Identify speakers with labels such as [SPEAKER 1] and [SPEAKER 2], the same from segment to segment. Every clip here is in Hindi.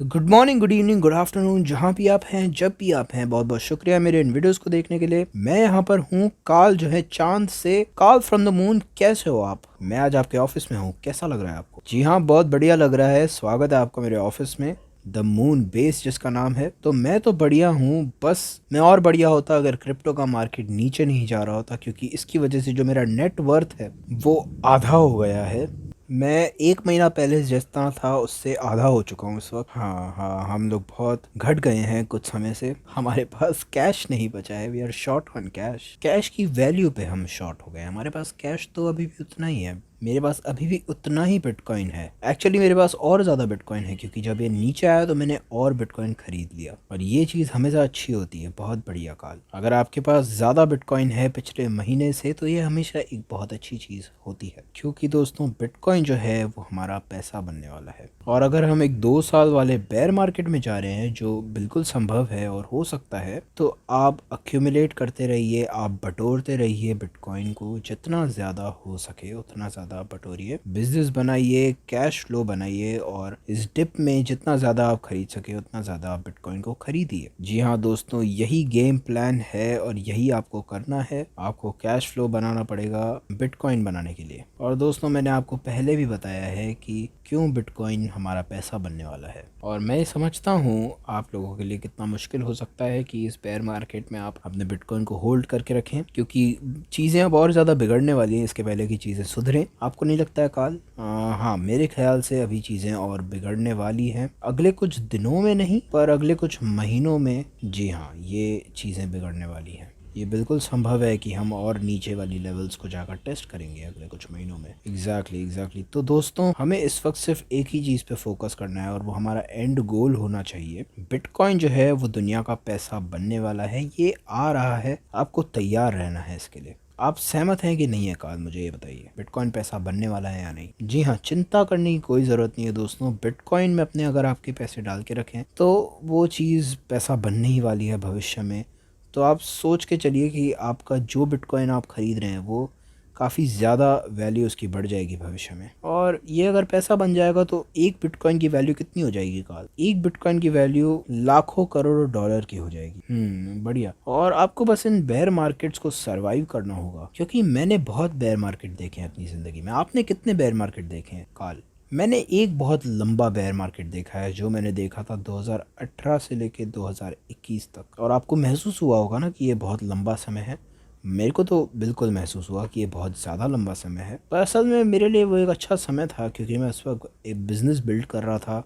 [SPEAKER 1] Good morning, good evening, good afternoon, जहाँ भी आप हैं, जब भी आप हैं, बहुत बहुत शुक्रिया मेरे इन वीडियोस को देखने के लिए। मैं यहाँ पर हूँ काल जो है चांद से, काल फ्रॉम द मून। कैसे हो आप? मैं आज आपके ऑफिस में हूँ। कैसा लग रहा है आपको? जी हाँ, बहुत बढ़िया लग रहा है। स्वागत है आपका मेरे ऑफिस में, द मून बेस जिसका नाम है। तो मैं तो बढ़िया हूँ, बस मैं और बढ़िया होता अगर क्रिप्टो का मार्केट नीचे नहीं जा रहा होता, क्योंकि इसकी वजह से जो मेरा नेट वर्थ है वो आधा हो गया है। मैं 1 महीना पहले जितना था उससे आधा हो चुका हूँ इस वक्त। हाँ हाँ, हम लोग बहुत घट गए हैं कुछ समय से। हमारे पास कैश नहीं बचा है। We are short on cash. Cash की वैल्यू पे हम शॉर्ट हो गए हैं। हमारे पास कैश तो अभी भी उतना ही है। मेरे पास अभी भी उतना ही बिटकॉइन है। एक्चुअली मेरे पास और ज़्यादा बिटकॉइन है, क्योंकि जब ये नीचे आया तो मैंने और बिटकॉइन खरीद लिया। और ये चीज़ हमेशा अच्छी होती है। बहुत बढ़िया काल, अगर आपके पास ज़्यादा बिटकॉइन है पिछले महीने से तो ये हमेशा एक बहुत अच्छी चीज़ होती है, क्योंकि दोस्तों बिटकॉइन जो है वो हमारा पैसा बनने वाला है। और अगर हम एक 2 साल वाले बेयर मार्केट में जा रहे हैं, जो बिल्कुल संभव है और हो सकता है, तो आप अक्यूमुलेट करते रहिए, आप बटोरते रहिए बिटकॉइन को। जितना ज़्यादा हो सके उतना ज़्यादा बटोरिए, बिजनेस बनाइए, कैश फ्लो बनाइए, और इस डिप में जितना ज़्यादा आप खरीद सके उतना ज़्यादा आप बिटकॉइन को खरीदिए। जी हाँ दोस्तों, यही गेम प्लान है और यही आपको करना है। आपको कैश फ्लो बनाना पड़ेगा बिटकॉइन बनाने के लिए। और दोस्तों, मैंने आपको पहले भी बताया है कि क्यों बिटकॉइन हमारा पैसा बनने वाला है। और मैं समझता हूँ आप लोगों के लिए कितना मुश्किल हो सकता है कि इस बेयर मार्केट में आप अपने बिटकॉइन को होल्ड करके रखें, क्योंकि चीज़ें अब और ज़्यादा बिगड़ने वाली हैं इसके पहले की चीज़ें सुधरें। आपको नहीं लगता है काल? हाँ, मेरे ख्याल से अभी चीज़ें और बिगड़ने वाली हैं। अगले कुछ दिनों में नहीं, पर अगले कुछ महीनों में, जी हाँ, ये चीज़ें बिगड़ने वाली हैं। ये बिल्कुल संभव है कि हम और नीचे वाली लेवल्स को जाकर टेस्ट करेंगे अगले कुछ महीनों में। एग्जैक्टली। तो दोस्तों, हमें इस वक्त सिर्फ एक ही चीज़ पे फोकस करना है, और वो हमारा एंड गोल होना चाहिए। बिटकॉइन जो है वो दुनिया का पैसा बनने वाला है। ये आ रहा है, आपको तैयार रहना है इसके लिए। आप सहमत हैं कि नहीं है काल? मुझे ये बताइए, बिटकॉइन पैसा बनने वाला है या नहीं? जी हाँ, चिंता करने की कोई ज़रूरत नहीं है दोस्तों। बिटकॉइन में अपने अगर आपके पैसे डाल के रखें तो वो चीज़ पैसा बनने ही वाली है भविष्य में। तो आप सोच के चलिए कि आपका जो बिटकॉइन आप ख़रीद रहे हैं वो काफ़ी ज़्यादा वैल्यू उसकी बढ़ जाएगी भविष्य में। और ये अगर पैसा बन जाएगा तो एक बिटकॉइन की वैल्यू कितनी हो जाएगी काल? एक बिटकॉइन की वैल्यू लाखों करोड़ों डॉलर की हो जाएगी। बढ़िया। और आपको बस इन बेयर मार्केट्स को सरवाइव करना होगा, क्योंकि मैंने बहुत बेयर मार्केट देखे हैं अपनी ज़िंदगी में। आपने कितने बेयर मार्केट देखे हैं काल? मैंने एक बहुत लंबा बेयर मार्केट देखा है, जो मैंने देखा था 2018 से लेके 2021 तक। और आपको महसूस हुआ होगा ना कि ये बहुत लंबा समय है। मेरे को तो बिल्कुल महसूस हुआ कि ये बहुत ज़्यादा लंबा समय है, पर असल में मेरे लिए वो एक अच्छा समय था, क्योंकि मैं उस वक्त एक बिज़नेस बिल्ड कर रहा था,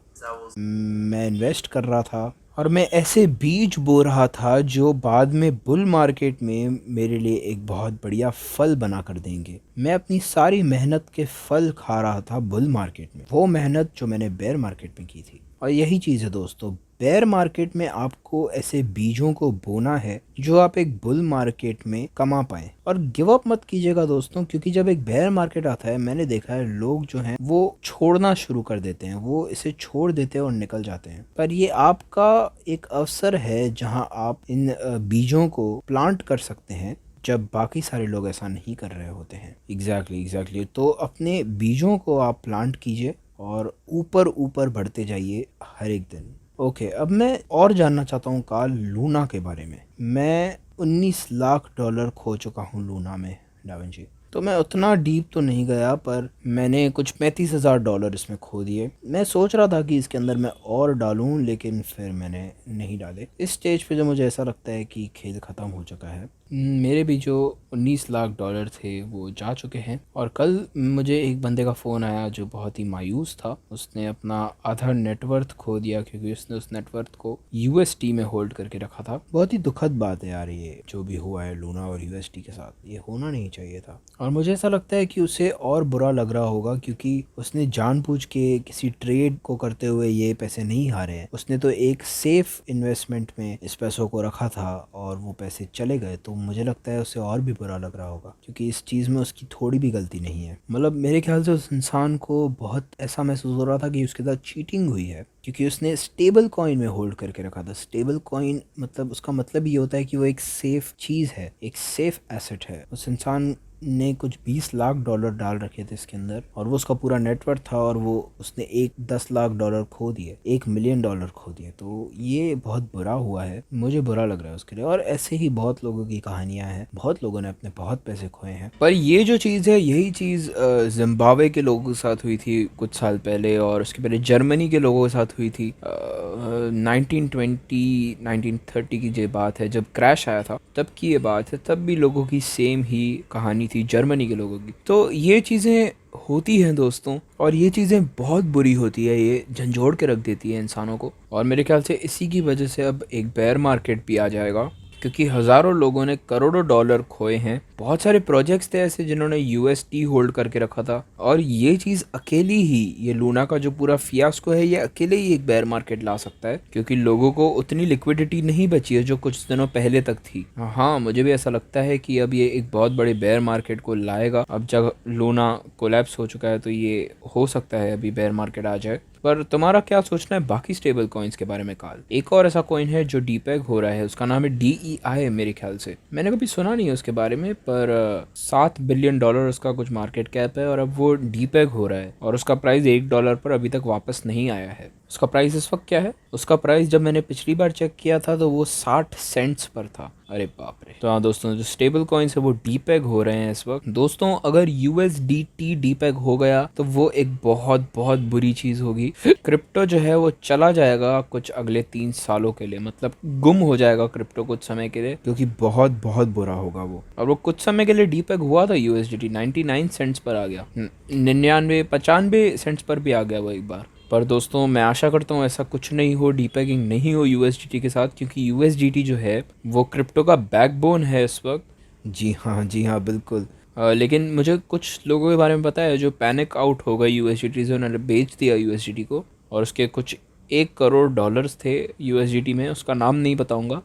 [SPEAKER 1] मैं इन्वेस्ट कर रहा था, और मैं ऐसे बीज बो रहा था जो बाद में बुल मार्केट में मेरे लिए एक बहुत बढ़िया फल बना कर देंगे। मैं अपनी सारी मेहनत के फल खा रहा था बुल मार्केट में, वो मेहनत जो मैंने बेयर मार्केट में की थी। और यही चीज़ है दोस्तों, बेयर मार्केट में आपको ऐसे बीजों को बोना है जो आप एक बुल मार्केट में कमा पाए। और गिव अप मत कीजिएगा दोस्तों, क्योंकि जब एक बेयर मार्केट आता है, मैंने देखा है लोग जो हैं वो छोड़ना शुरू कर देते हैं, वो इसे छोड़ देते हैं और निकल जाते हैं। पर ये आपका एक अवसर है जहां आप इन बीजों को प्लांट कर सकते हैं, जब बाकी सारे लोग ऐसा नहीं कर रहे होते हैं। एग्जैक्टली। तो अपने बीजों को आप प्लांट कीजिए और ऊपर ऊपर बढ़ते जाइए हर एक दिन। ओके, अब मैं और जानना चाहता हूँ काल लूना के बारे में। मैं 19 लाख डॉलर खो चुका हूँ लूना में डाविंची। तो मैं उतना डीप तो नहीं गया, पर मैंने कुछ 35,000 डॉलर इसमें खो दिए। मैं सोच रहा था कि इसके अंदर मैं और डालूं, लेकिन फिर मैंने नहीं डाले। इस स्टेज पे जो मुझे ऐसा लगता है कि खेल ख़त्म हो चुका है। मेरे भी जो 19 लाख डॉलर थे वो जा चुके हैं। और कल मुझे एक बंदे का फ़ोन आया जो बहुत ही मायूस था। उसने अपना आधा नेटवर्थ खो दिया, क्योंकि उसने उस नेटवर्थ को यूएसटी में होल्ड करके रखा था। बहुत ही दुखद बात है यार, ये जो भी हुआ है लूना और यूएसटी के साथ, ये होना नहीं चाहिए था। और मुझे ऐसा लगता है कि उसे और बुरा लग रहा होगा, क्योंकि उसने जानबूझ के किसी ट्रेड को करते हुए ये पैसे नहीं हारे हैं। उसने तो एक सेफ इन्वेस्टमेंट में इस पैसों को रखा था और वो पैसे चले गए। तो मुझे लगता है उसे और भी बुरा लग रहा होगा, क्योंकि इस चीज़ में उसकी थोड़ी भी गलती नहीं है। मतलब मेरे ख्याल से उस इंसान को बहुत ऐसा महसूस हो रहा था कि उसके साथ चीटिंग हुई है, क्योंकि उसने स्टेबल कॉइन में होल्ड करके रखा था। स्टेबल कॉइन मतलब, उसका मतलब ये होता है कि वो एक सेफ चीज़ है, एक सेफ एसेट है। उस इंसान ने कुछ 20 लाख डॉलर डाल रखे थे इसके अंदर, और वो उसका पूरा नेटवर्क था, और वो उसने 10 लाख डॉलर खो दिए, 1 मिलियन डॉलर खो दिए। तो ये बहुत बुरा हुआ है, मुझे बुरा लग रहा है उसके लिए। और ऐसे ही बहुत लोगों की कहानियां हैं, बहुत लोगों ने अपने बहुत पैसे खोए हैं। पर ये जो चीज़ है, यही चीज़ जिम्बाब्वे के लोगों के साथ हुई थी कुछ साल पहले, और उसके पहले जर्मनी के लोगों के साथ हुई थी। 1920 1930 की ये बात है, जब क्रैश आया था तब की ये बात है। तब भी लोगों की सेम ही कहानी थी, जर्मनी के लोगों की। तो ये चीज़ें होती हैं दोस्तों, और ये चीज़ें बहुत बुरी होती है, ये झंझोड़ के रख देती है इंसानों को। और मेरे ख्याल से इसी की वजह से अब एक बेयर मार्केट भी आ जाएगा, क्योंकि हज़ारों लोगों ने करोड़ों डॉलर खोए हैं। बहुत सारे प्रोजेक्ट्स थे ऐसे जिन्होंने यूएसटी होल्ड करके रखा था, और ये चीज़ अकेली ही, ये लूना का जो पूरा फियास्को है, ये अकेले ही एक बेयर मार्केट ला सकता है, क्योंकि लोगों को उतनी लिक्विडिटी नहीं बची है जो कुछ दिनों पहले तक थी। हाँ, मुझे भी ऐसा लगता है कि अब ये एक बहुत बड़े बेयर मार्केट को लाएगा। अब जब लूना कोलैप्स हो चुका है तो ये हो सकता है अभी बेयर मार्केट आ जाए। पर तुम्हारा क्या सोचना है बाकी स्टेबल कॉइन्स के बारे में काल? एक और ऐसा कॉइन है जो डीपेग हो रहा है, उसका नाम है DEI। मेरे ख्याल से मैंने कभी सुना नहीं है उसके बारे में, पर 7 बिलियन डॉलर उसका कुछ मार्केट कैप है, और अब वो डीपेग हो रहा है, और उसका प्राइस $1 पर अभी तक वापस नहीं आया है। उसका प्राइस इस वक्त क्या है? उसका प्राइस जब मैंने पिछली बार चेक किया था तो वो 60 सेंट्स पर था। अरे बाप रे। तो हाँ दोस्तों, जो स्टेबल कॉइन्स है वो डीपेग हो रहे हैं इस वक्त। दोस्तों, अगर USDT डीपेग हो गया तो वो एक बहुत बहुत बुरी चीज होगी। क्रिप्टो जो है वो चला जाएगा कुछ अगले 3 सालों के लिए, मतलब गुम हो जाएगा क्रिप्टो कुछ समय के लिए, क्योंकि बहुत बहुत बुरा होगा वो। और वो कुछ समय के लिए डीपेग हुआ था, USDT 99 सेंट्स पर आ गया, 95 सेंट्स पर भी आ गया वो एक बार। पर दोस्तों, मैं आशा करता हूँ ऐसा कुछ नहीं हो, डीपेगिंग नहीं हो USDT के साथ, क्योंकि USDT जो है वो क्रिप्टो का बैकबोन है इस वक्त। जी हाँ, बिल्कुल। लेकिन मुझे कुछ लोगों के बारे में पता है जो पैनिक आउट हो गए USDT से, उन्होंने बेच दिया USDT को, और उसके कुछ 1 करोड़ डॉलर्स थे USDT में, उसका नाम नहीं बताऊंगा।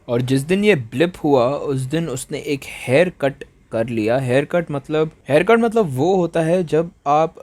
[SPEAKER 1] और जिस दिन ये ब्लिप हुआ उस दिन उसने एक हेयर कट कर लिया। हेयर कट मतलब वो होता है जब आप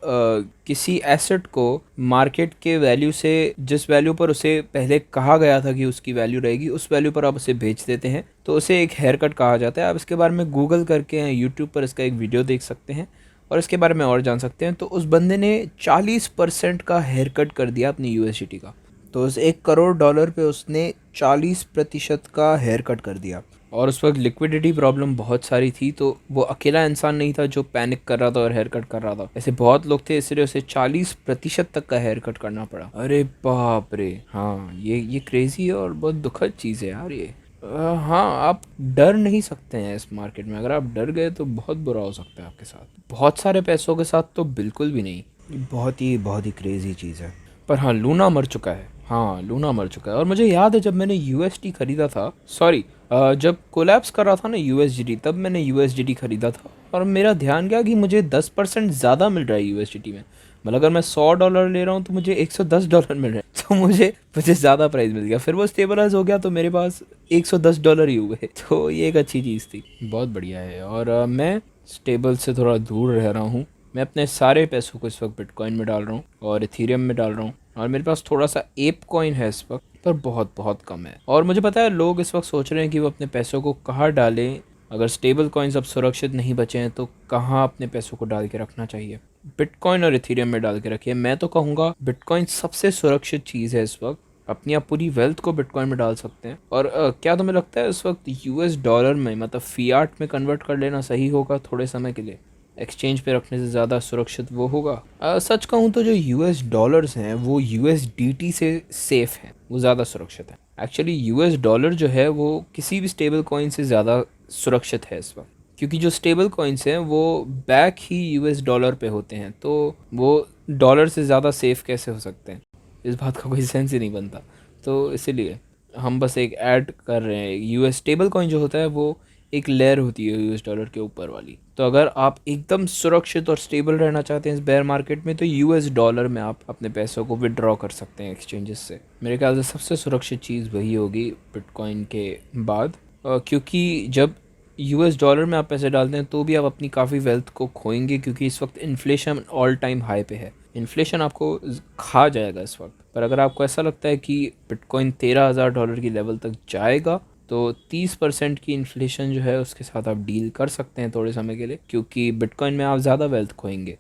[SPEAKER 1] किसी एसेट को मार्केट के वैल्यू से, जिस वैल्यू पर उसे पहले कहा गया था कि उसकी वैल्यू रहेगी, उस वैल्यू पर आप उसे बेच देते हैं, तो उसे एक हेयर कट कहा जाता है। आप इसके बारे में गूगल करके यूट्यूब पर इसका एक वीडियो देख सकते हैं और इसके बारे में और जान सकते हैं। तो उस बंदे ने 40% का हेयर कट कर दिया अपनी USDT का। तो उस 1 करोड़ डॉलर पे उसने 40% का हेयर कट कर दिया। और उस वक्त लिक्विडिटी प्रॉब्लम बहुत सारी थी, तो वो अकेला इंसान नहीं था जो पैनिक कर रहा था और हेयर कट कर रहा था, ऐसे बहुत लोग थे, इसलिए उसे 40% तक का हेयर कट करना पड़ा। अरे बाप रे। हाँ, ये क्रेजी है और बहुत दुखद चीज़ है यार ये। हाँ, आप डर नहीं सकते हैं इस मार्केट में। अगर आप डर गए तो बहुत बुरा हो सकता है आपके साथ, बहुत सारे पैसों के साथ तो बिल्कुल भी नहीं। बहुत ही क्रेजी चीज़ है। पर हाँ, लूना मर चुका है। हाँ, लूना मर चुका है। और मुझे याद है जब मैंने UST खरीदा था, सॉरी, जब कोलैप्स कर रहा था ना USDT, तब मैंने USDT खरीदा था, और मेरा ध्यान गया कि मुझे 10% ज़्यादा मिल रहा है USDT में। मतलब अगर मैं $100 ले रहा हूँ तो मुझे $110 मिल रहे हैं, तो मुझे ज़्यादा प्राइस मिल गया। फिर वो स्टेबलाइज हो गया तो मेरे पास $110 ही हुए। तो ये एक अच्छी चीज़ थी, बहुत बढ़िया है। और मैं स्टेबल से थोड़ा दूर रह रहा हूँ। मैं अपने सारे पैसों को इस वक्त बिटकॉइन में डाल रहा हूँ और इथीरियम में डाल रहा हूँ, और मेरे पास थोड़ा सा एप कॉइन है इस वक्त, पर बहुत बहुत कम है। और मुझे पता है लोग इस वक्त सोच रहे हैं कि वो अपने पैसों को कहाँ डालें। अगर स्टेबल कॉइन्स अब सुरक्षित नहीं बचे हैं तो कहाँ अपने पैसों को डाल के रखना चाहिए? बिटकॉइन और इथीरियम में डाल के रखिए। मैं तो कहूँगा बिटकॉइन सबसे सुरक्षित चीज़ है इस वक्त। अपनी आप पूरी वेल्थ को बिटकॉइन में डाल सकते हैं। और क्या तुम्हें लगता है इस वक्त US डॉलर में, मतलब फियाट में कन्वर्ट कर लेना सही होगा थोड़े समय के लिए? एक्सचेंज पे रखने से ज़्यादा सुरक्षित वो होगा? सच कहूँ तो जो US डॉलर्स हैं वो USDT से सेफ़ हैं, वो ज़्यादा सुरक्षित है। एक्चुअली US डॉलर जो है वो किसी भी स्टेबल कॉइन से ज़्यादा सुरक्षित है इस वक्त, क्योंकि जो स्टेबल कॉइन्स हैं वो बैक ही US डॉलर पे होते हैं, तो वो डॉलर से ज़्यादा सेफ़ कैसे हो सकते हैं? इस बात का कोई सेंस ही नहीं बनता। तो इसीलिए हम बस एक ऐड कर रहे हैं। US स्टेबल कॉइन जो होता है वो एक लेयर होती है US डॉलर के ऊपर वाली। तो अगर आप एकदम सुरक्षित और स्टेबल रहना चाहते हैं इस बेयर मार्केट में, तो US डॉलर में आप अपने पैसों को विड्रॉ कर सकते हैं एक्सचेंजेस से। मेरे ख्याल से सबसे सुरक्षित चीज़ वही होगी बिटकॉइन के बाद, क्योंकि जब US डॉलर में आप पैसे डालते हैं तो भी आप अपनी काफ़ी वेल्थ को खोएंगे, क्योंकि इस वक्त इन्फ्लेशन ऑल टाइम हाई पे है। इन्फ्लेशन आपको खा जाएगा इस वक्त। पर अगर आपको ऐसा लगता है कि बिटकॉइन $13,000 की लेवल तक जाएगा, तो 30% की इन्फ्लेशन जो है उसके साथ आप डील कर सकते हैं थोड़े समय के लिए, क्योंकि बिटकॉइन में आप ज़्यादा वेल्थ खोएंगे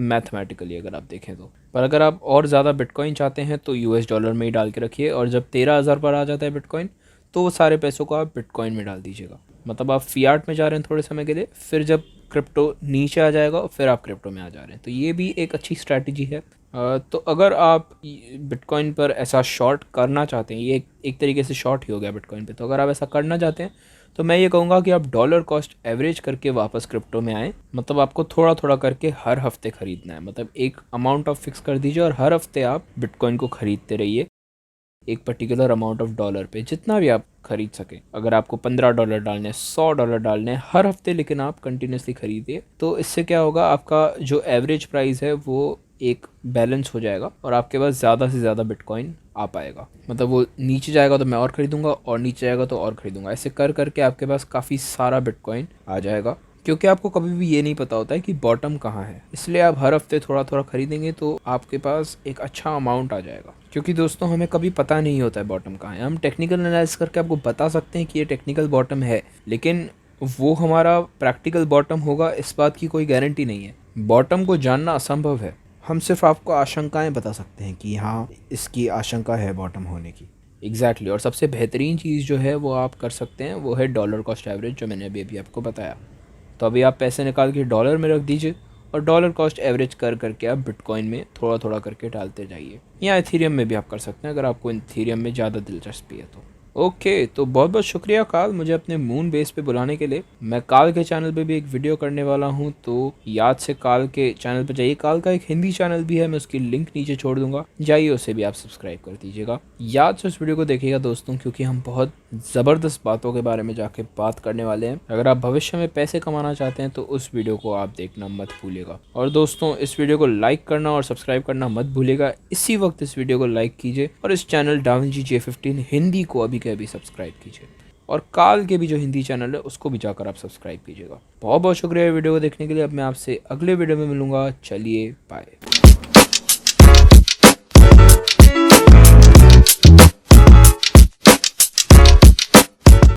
[SPEAKER 1] मैथमेटिकली अगर आप देखें तो। पर अगर आप और ज़्यादा बिटकॉइन चाहते हैं तो यूएस डॉलर में ही डाल के रखिए, और जब 13,000 पर आ जाता है बिटकॉइन तो वो सारे पैसों को आप बिटकॉइन में डाल दीजिएगा। मतलब आप फियाट में जा रहे हैं थोड़े समय के लिए, फिर जब क्रिप्टो नीचे आ जाएगा फिर आप क्रिप्टो में आ जा रहे हैं, तो ये भी एक अच्छी स्ट्रैटेजी है। तो अगर आप बिटकॉइन पर ऐसा शॉर्ट करना चाहते हैं, ये एक तरीके से शॉर्ट ही हो गया बिटकॉइन पे, तो अगर आप ऐसा करना चाहते हैं तो मैं ये कहूँगा कि आप डॉलर कॉस्ट एवरेज करके वापस क्रिप्टो में आएँ। मतलब आपको थोड़ा थोड़ा करके हर हफ्ते ख़रीदना है, मतलब एक अमाउंट ऑफ फिक्स कर दीजिए और हर हफ्ते आप बिटकॉइन को ख़रीदते रहिए एक पर्टिकुलर अमाउंट ऑफ डॉलर पे, जितना भी आप खरीद सकें। अगर आपको $15 डालने हैं, $100 डालने हैं हर हफ्ते, लेकिन आप कंटिन्यूसली खरीदिए। तो इससे क्या होगा, आपका जो एवरेज प्राइस है वो एक बैलेंस हो जाएगा और आपके पास ज़्यादा से ज़्यादा बिटकॉइन आ पाएगा। मतलब वो नीचे जाएगा तो मैं और ख़रीदूँगा, और नीचे जाएगा तो और ख़रीदूँगा, ऐसे कर करके आपके पास काफ़ी सारा बिटकॉइन आ जाएगा। क्योंकि आपको कभी भी ये नहीं पता होता है कि बॉटम कहाँ है, इसलिए आप हर हफ्ते थोड़ा थोड़ा खरीदेंगे तो आपके पास एक अच्छा अमाउंट आ जाएगा। क्योंकि दोस्तों हमें कभी पता नहीं होता है बॉटम कहाँ है। हम टेक्निकल एनालिसिस करके आपको बता सकते हैं कि ये टेक्निकल बॉटम है, लेकिन वो हमारा प्रैक्टिकल बॉटम होगा इस बात की कोई गारंटी नहीं है। बॉटम को जानना असंभव है। हम सिर्फ आपको आशंकाएं बता सकते हैं कि हाँ इसकी आशंका है बॉटम होने की। एग्जैक्टली और सबसे बेहतरीन चीज़ जो है वो आप कर सकते हैं वो है डॉलर कॉस्ट एवरेज, जो मैंने अभी आपको बताया। तो अभी आप पैसे निकाल के डॉलर में रख दीजिए और डॉलर कॉस्ट एवरेज कर करके आप बिटकॉइन में थोड़ा थोड़ा करके डालते जाइए, या इथेरियम में भी आप कर सकते हैं अगर आपको इथेरियम में ज़्यादा दिलचस्पी है तो। ओके, तो बहुत बहुत शुक्रिया काल मुझे अपने मून बेस पे बुलाने के लिए। मैं काल के चैनल पे भी एक वीडियो करने वाला हूँ, तो याद से काल के चैनल पे जाइए। काल का एक हिंदी चैनल भी है, मैं उसकी लिंक नीचे छोड़ दूंगा, जाइए उसे भी आप सब्सक्राइब कर दीजिएगा। याद से उस वीडियो को देखिएगा दोस्तों, क्योंकि हम बहुत ज़बरदस्त बातों के बारे में जाके बात करने वाले हैं। अगर आप भविष्य में पैसे कमाना चाहते हैं तो उस वीडियो को आप देखना मत भूलिएगा। और दोस्तों इस वीडियो को लाइक करना और सब्सक्राइब करना मत भूलिएगा। इसी वक्त इस वीडियो को लाइक कीजिए और इस चैनल डाविंची J15 हिंदी को अभी के अभी सब्सक्राइब कीजिए, और काल के भी जो हिंदी चैनल है उसको भी जाकर आप सब्सक्राइब कीजिएगा। बहुत बहुत शुक्रिया वीडियो को देखने के लिए। अब मैं आपसे अगले वीडियो में मिलूंगा। चलिए बाय।